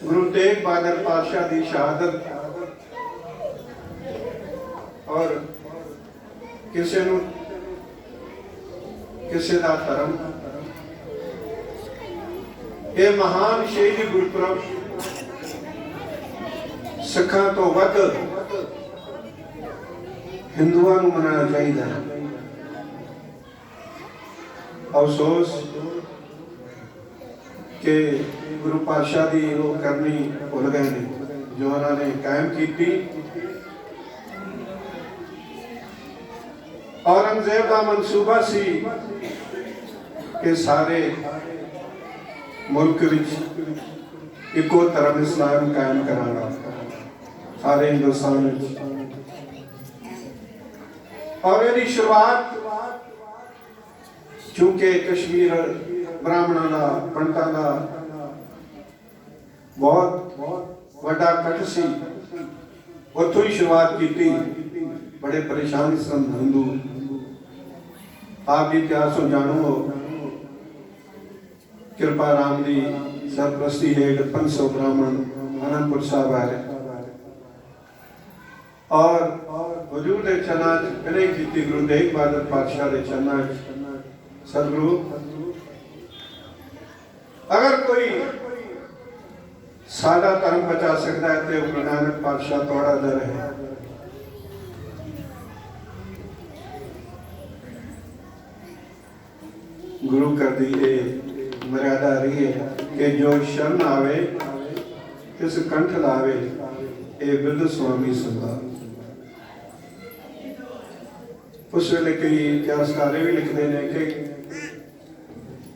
गुरु तेग बहादुर पातशाह की शहादत और किसी नूं किसी का धर्म ये महान शहीदी गुरपुरब सिखां तो वध हिंदुआं नूं मनाना चाहिए। अफसोस कि गुरु पातशाह की वो करनी भुल गए ने जो उन्होंने कायम की। औरंगजेब का मनसूबा सी कि सारे मुल्क विच इको धर्म इस्लाम कायम कराना सारे हिंदुस्तान विच। और यदि शुरुआत चूंकि कश्मीर ब्राह्मणों का पंडितों का बहुत बड़ा कट सी उतों ही शुरुआत की। बड़े परेशान सन हिंदू। आप भी इतिहास जानो हो कृपा राम की सरप्रस्ती हेठ 500 ब्राह्मण आनंदपुर साहब आए और हजूर के चरणों विनय की गुरु तेग बहादुर पातशाह के चरणों सतगुरु अगर कोई सादा धर्म बचा सकता है तो गुरु नानक पातशाह थोड़ा दर है। गुरु कर दी ये मर्यादा रही है कि जो शरण आवे किस कंठ लावे ये बिरद स्वामी संदा। उस वेले कई इतिहासकार भी लिखते हैं कि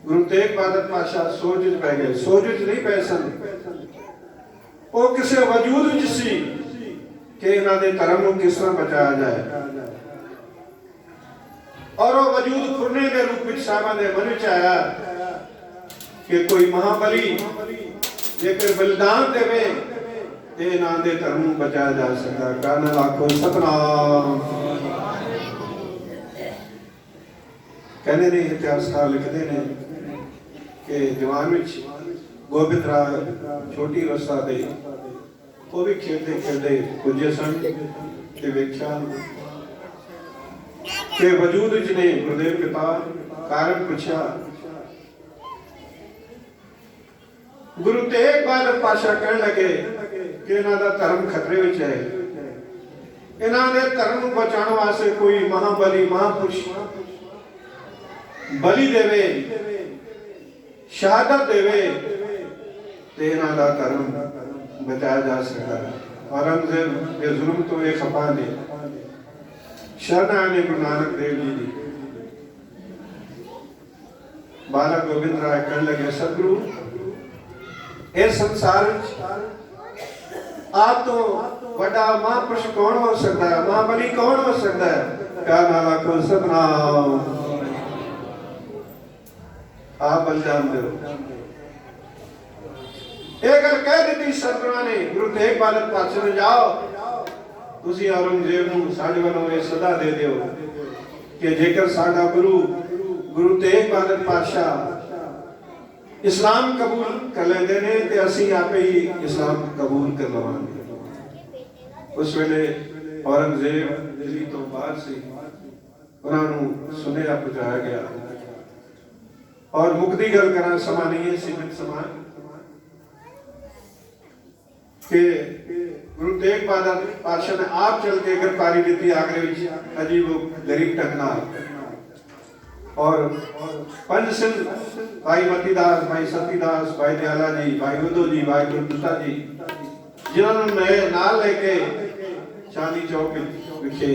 गुरु तेग बहादुर पातशाह सोच पै गए। सोच नहीं पै सन, वो किसी वजूद विच सी कि इन्हां दे धर्म को किस तरह बचाया जाए। और वो वजूद खुरने के रूप में साहबा के मन में आया कि कोई महाबली जेकर बलिदान देवे ते इन्हां दे धर्म को बचाया जा सकता। गाना लाखो सतनाम। कहने ने इतिहासकार लिखते हैं कि जवान विच गोबिंद राय छोटी अवस्था दे वो भी खेलते खेलते पुजे सन ते वेख्या के वजूद ने गुरुदेव पिता कारण पूछा। गुरु तेग बहादुर पातशाह कहने लगे कि इन्हां दा धर्म खतरे विच है। इन्हां दे धर्म नूं बचाने वास्ते कोई महाबली महापुरुष बलि देवे शहादत देवे ते इन्हां दा धर्म बचाया जा सकता है। औरंगजेब के जुल्म तो ये खपा ने शरण आने गुरु नानक देव जी की। बालक गोबिंद राय कहने लगे सतगुरु इस संसार आप तो बड़ा महापुरुष कौन हो सकता है, महाबली कौन हो सकता है। क्या नाला को सतनाम आप बलिदान दो। एक गल कह दी सतगुरां ने गुरु तेग बहादुर पातशाह ने जाओ तुसी औरंगजेब नूं साडे वल्लों ये सदा दे दिओ कि जेकर साडा गुरु तेग बहादुर पातशाह इस्लाम कबूल कर लेंदे ने ते असीं आपे ही इस्लाम कबूल कर लवांगे। उस वेले औरंगजेब दिल्ली तो बाहर से उन्हां नूं सुनेहा पहुंचाया गया। और मुक्ति गल करा समा नहीं है सीमित समा के गुरु तेग बहादुर पातशाह ने आप चल के गिरफ्तारी दी आगरे विच अजीब गरीब टकना और पंज सिंह भाई मतीदास भाई सतीदास भाई दयाला जी भाई उदो जी भाई गुरदत्ता जी जिन्होंने नाल लेके चांदी चौक विखे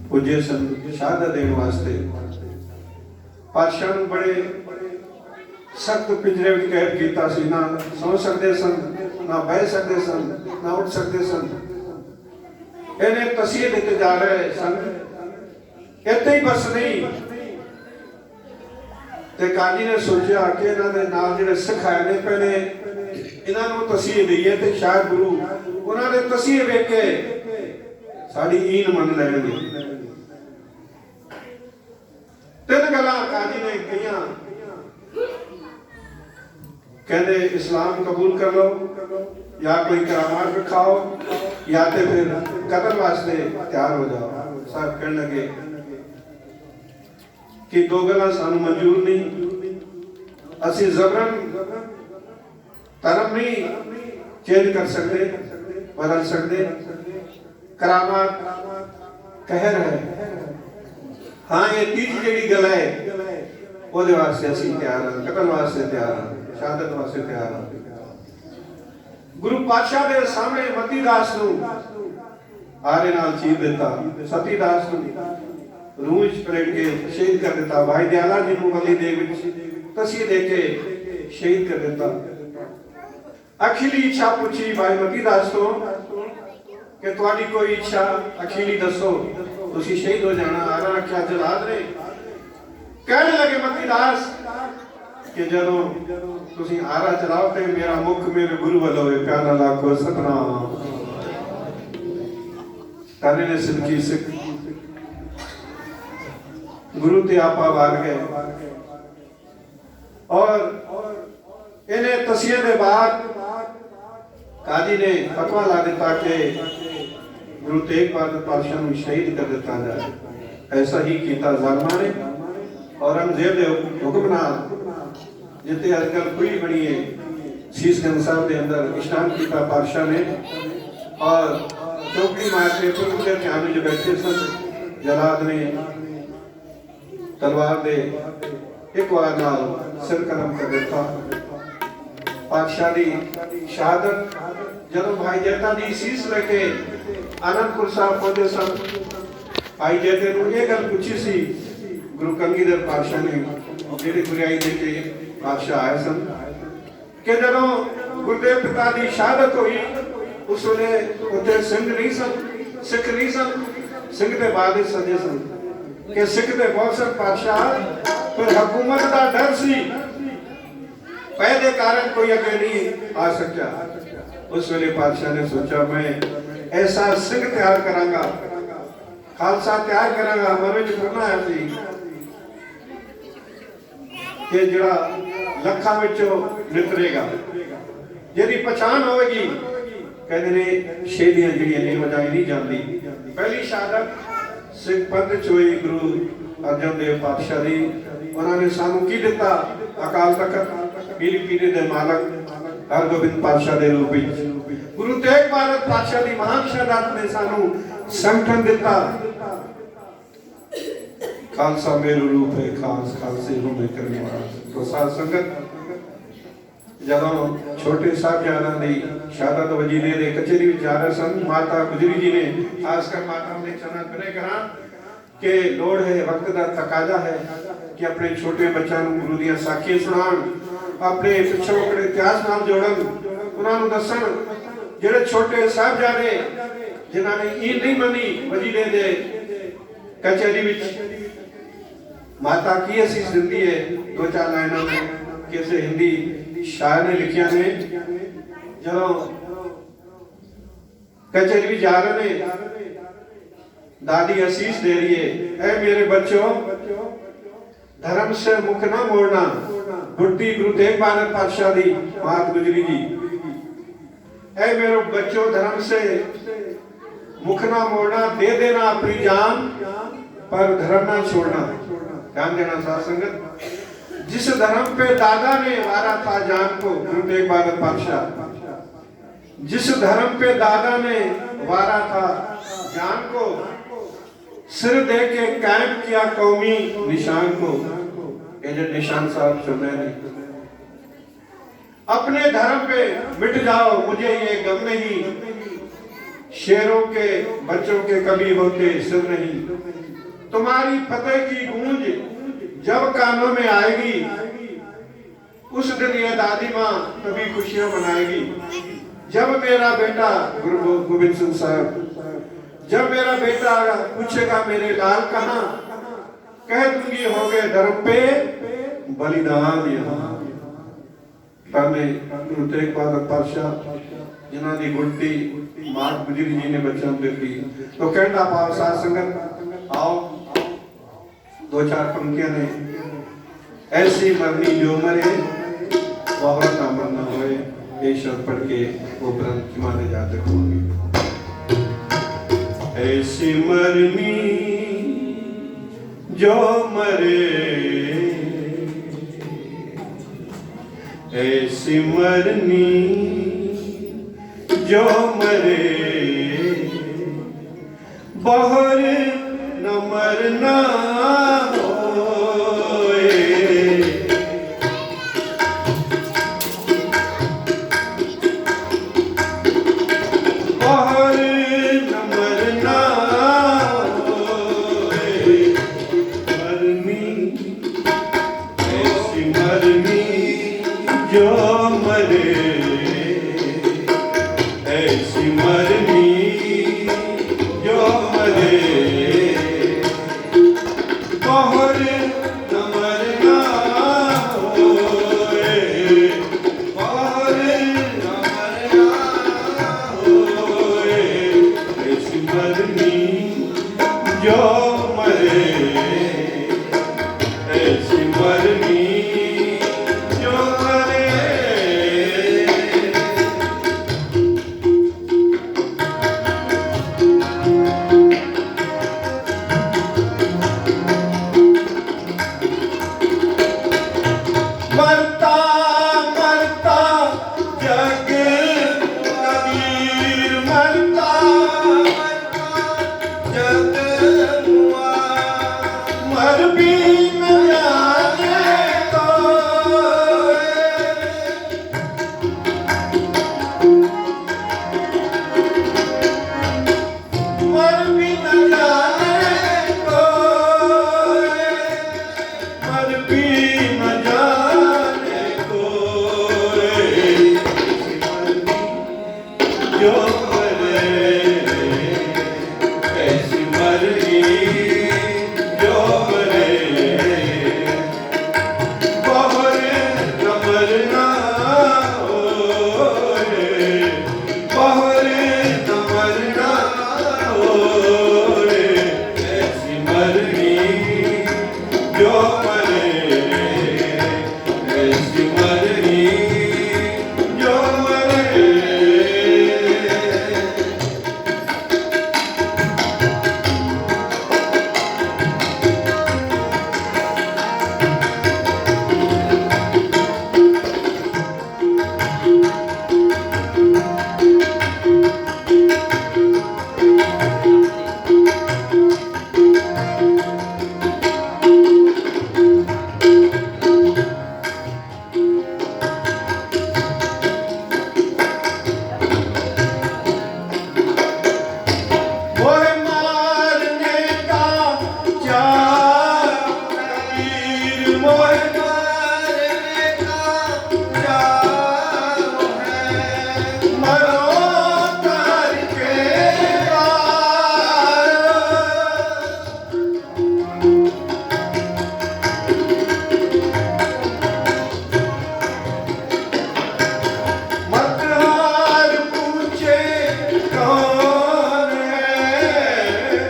पुजे सन शहादत देने वास्ते। पातशाह नूं बड़े सख्त पिंजरे विच कैद कीता सी। ना सौ सकदे सन, ना बह सकते सन, ना उठ सकते सन। इन्हें तसीहे देते जा रहे सन। इतने ही बस नहीं ते काजी ने सोचा कि इन्हां दे नाल जिहड़े सिख आए ने पहले इन्हां नूं तसीहे दईए ते शायद गुरु उन्हां दे तसीहे वेख के साडी ईन मन लैणगे। तीन गल्लां काजी ने कहियां कहते इस्लाम कबूल कर लो या कोई करामात दिखाओ या तो फिर कतल वास्ते तैयार हो जाओ। साहब कहने लगे कि दो गल्लां सानू मंजूर नहीं, असी जबरन धर्म नहीं चेंज कर सकते, बदल सकते। करामात कहर है। हाँ ये तीसरी जेड़ी गल है ਉਹਦੇ ਵਾਸਤੇ ਅਸੀਂ ਤਿਆਰ ਹਾਂ, ਕਤਲ ਵਾਸਤੇ ਤਿਆਰ ਹਾਂ, ਸ਼ਹਾਦਤ ਵਾਸਤੇ ਤਿਆਰ ਹਾਂ। ਗੁਰੂ ਪਾਤਸ਼ਾਹ ਦੇ ਸਾਹਮਣੇ ਮਤੀ ਦਾਸ ਨੂੰ ਆਰੇ ਨਾਲ ਚੀਰ ਦਿੱਤਾ, ਸਤੀ ਦਾਸ ਨੂੰ ਰੂਹ ਵਿੱਚ ਪਲਟ ਕੇ ਸ਼ਹੀਦ ਕਰ ਦਿੱਤਾ। ਭਾਈ ਦਿਆਲਾ ਜੀ ਨੂੰ ਗਲੀ ਦੇ ਵਿੱਚ ਤਸੀਹੇ ਦੇ ਕੇ ਸ਼ਹੀਦ ਕਰ ਦਿੱਤਾ। ਅਖੀਲੀ ਇੱਛਾ ਪੁੱਛੀ ਭਾਈ ਮਤੀ ਦਾਸ ਤੋਂ ਕਿ ਤੁਹਾਡੀ ਕੋਈ ਇੱਛਾ ਅਖੀਲੀ ਦੱਸੋ, ਤੁਸੀਂ ਸ਼ਹੀਦ ਹੋ ਜਾਣਾ। ਆਰਾ ਰੱਖਿਆ ਜਲਾਦ ਨੇ। कहने लगे मती दास कि जदों तुसी आरा चलाओ ते मेरा मुख मेरे गुरु वालों प्यारा लाखो सतनाम। ताने ने सिलकी सिख गुरु ते आपा वार गए और इन्हें तसिये के बाद काजी ने फतवा ला दिता कि गुरु तेग बहादुर पातशाह को शहीद कर दिता जाए। ऐसा ही किया जालमा ने। औरंगजेब के हुक्म नाल जिते अजकल कुई बनी है शीशगंज साहब के अंदर इशनान किया पातशाह ने और चौकड़ी मार के प्रभु के ध्यान में बैठे सन। जलाद ने तलवार दे एक बार नाल सिर कलम कर दिता। पातशाह की शहादत जदों भाई जैता की सीस लेके आनंदपुर साहब पहुंचे सन। भाई जैते को यह गल पूछी सी गुरु कलगीधर पातशाह ने जेड़े गुरियाई दे के पातशाह आए सन कि जदों गुरुदेव पिता की शहादत हुई उस वेले उत्थे सिंह नहीं सन, सिख नहीं सन। सिंह के बाद सजे सन कि सिख ते बहुत सन पातशाह, पर हुकूमत का डर सी पहले कारण कोई अगे नहीं आ सका। उस वेले पातशाह ने सोचा मैं ऐसा सिंह तैयार करांगा, खालसा तैयार करांगा। मन में करना है सी कि जड़ा लखा विचों नितरेगा, जिहदी पहचान होगी। कहते ने शेदियां जिहड़ियां नहीं वजाई नहीं जाती। पहली शहादत सिख पंथ च हुई गुरु अर्जन देव पातशाह दी। उन्होंने सानू की दिता अकाल तखत पीरी पीरी दे मालक हरगोबिंद पातशाह दे रूप विच। गुरु तेग बहादुर पातशाह दी महान शहादत ने सानू संगठन दिता। खालसा मेरू रूप है खास खालसे हूं मैं करने वाला। तो साध संगत जदों छोटे साहबजादा दी शहादत वजीरे दे कचहरी विच जा रहे सन, माता गुजरी जी ने खासकर माता ने चरण बने करा कि लोड़ है, वक्त का तकाजा है कि अपने छोटे बच्चों को गुरु दी साखियां सुनाण, अपने पिछोकड़े इतिहास नाल जोड़न, उन्हां नूं दसन। जेड़े छोटे साहबजादे जिन्हां ने ई नहीं मनी वजीरे दे कचहरी विच माता की असीस दिंदी है। दो चार लाइनों में किसी हिंदी शायर ने लिखिया ने जदों कचहरी भी जा रहे ने दादी असीस दे रही है, ऐ मेरे बच्चों धर्म से मुख ना मोड़ना। गुरती गुरु तेग बहादुर पातशाह दी मात गुजरी जी, ऐ मेरे बच्चों धर्म से मुख ना मोड़ना, दे देना अपनी जान पर धर्म ना छोड़ना। ध्यान देना साध संगत। जिस धर्म पे दादा ने वारा था जान को, गुरु तेग बहादुर पातशाह जिस धर्म पे दादा ने वारा था जान को, सिर दे के कायम किया कौमी निशान को। ये जो निशान साहब सुन रहे हैं, अपने धर्म पे मिट जाओ मुझे ये गम नहीं, शेरों के बच्चों के कभी होते सिर नहीं। तुम्हारी फतेह की गूंज जब कानों में आएगी, उस दिन ये दादी माँ कभी खुशियां मनाएगी। जब मेरा बेटा गुरु गोबिंद सिंह साहब, जब मेरा बेटा पूछेगा मेरे लाल कहाँ, कह दूंगी हो गए धर्म पे बलिदान यहाँ। ताने गुरु तेग बहादुर पातशाह जिन्हां दी गुरती मात गुजरी जी ने बच्चों दी। तो कहना पाओ साध संगत आओ दो चार पंक्तियां ने। ऐसी मरनी जो मरे बहुत नामन न होए, ये शब्द पढ़ के वो ब्रह्म की माने जाते होंगे। ऐसी मरनी जो मरे, ऐसी मरनी जो मरे, बाहर न मरना होए। बाहर न मरना होए। मरनी ऐसी मरनी जो मरे, ऐसी मरनी जो मरे, बाहर न मरना होए। बाहर न मरना होए। ऐसी मरनी जो मरे, ऐसी मरनी जो मरे। मरता मरता जग कबीर, मरता मरता जग हुआ, मर भी न जाने कोई। मर भी न जाने कोई, मर भी न जाने कोई। जो मरे, ऐसी मरनी जो मरे, बाहर न मरना होए। बाहर न मरना होए। ऐसी मरनी जो मरे, ऐसी मरनी जो मरे। मोहे मारने का चार कबीर, मोहे मारने का चार है। मरो करके पार, मत हार पूछे कौन है।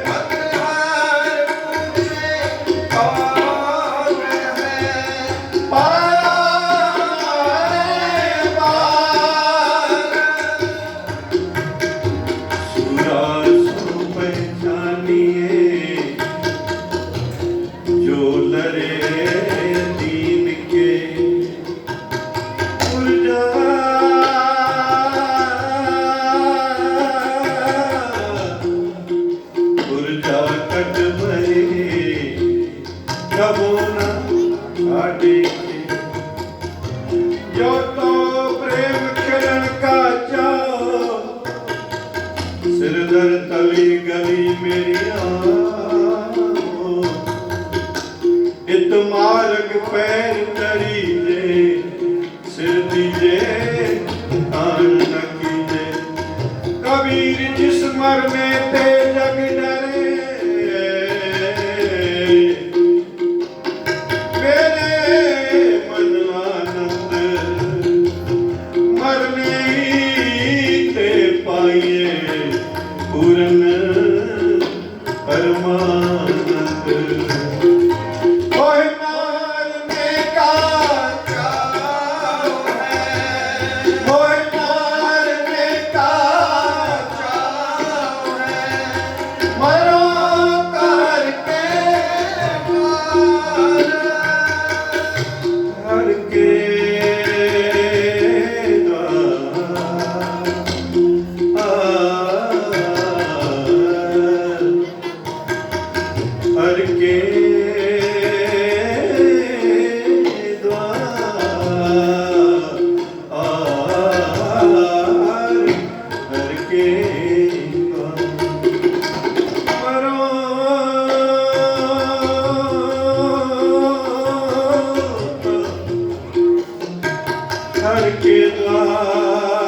मत हार पूछे कौन है। पारे पार, सुरासु पहचानिए जो लड़े दीन के। पुरजा पुरजा कट भरे, कबो न आड़े के। जो तो प्रेम किरण का चाओ, सिरदर तली गली मेरी आओ। इत मार्ग पैर तरी जे, सिर दीजे आन न कीजे। कबीर जिस मर में ते जग डरे, मेरे मन आनंद मरने ते पाइए पूरन परमानंद। ओहे मारने का चाव है, द्वार